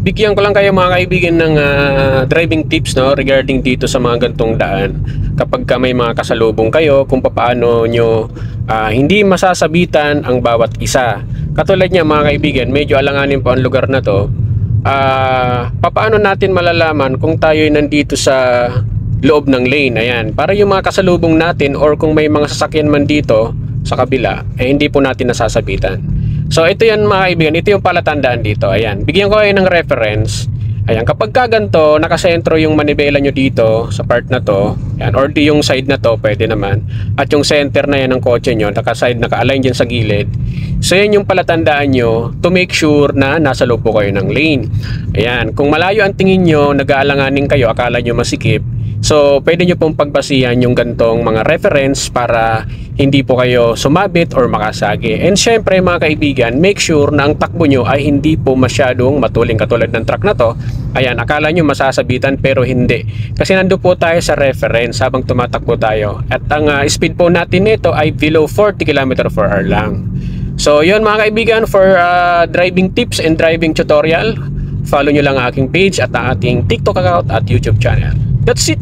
bigyan ko lang kayo mga kaibigan ng driving tips, no, regarding dito sa mga gantong daan. Kapag may mga kasalubong kayo, kung paano nyo hindi masasabitan ang bawat isa. Katulad niya mga kaibigan, medyo alanganin po ang lugar na to. Paano natin malalaman kung tayo nandito sa loob ng lane? Ayan, para yung mga kasalubong natin or kung may mga sasakyan man dito sa kabila, hindi po natin nasasabitan. So ito yan mga kaibigan, ito yung palatandaan dito. Ayan, bigyan ko kayo ng reference. Ayan, kapag ganito, nakasentro yung manibela nyo dito sa part na to, ayan, or di yung side na to, pwede naman. At yung center na yan ng kotse nyo, naka-align dyan sa gilid. So yan yung palatandaan nyo to make sure na nasa loob po kayo ng lane. Ayan, kung malayo ang tingin nyo, nag-aalanganin kayo, akala nyo masikip, so pwede nyo pong pagbasihan yung gantong mga reference para hindi po kayo sumabit or makasagi. And syempre mga kaibigan, make sure na ang takbo nyo ay hindi po masyadong matuling katulad ng truck na to. Ayan, akala nyo masasabitan pero hindi. Kasi nando po tayo sa reference habang tumatakbo tayo. At ang speed po natin nito ay below 40 km/h lang. So yun mga kaibigan, for driving tips and driving tutorial, follow nyo lang ang aking page at ang ating TikTok account at YouTube channel. That's it.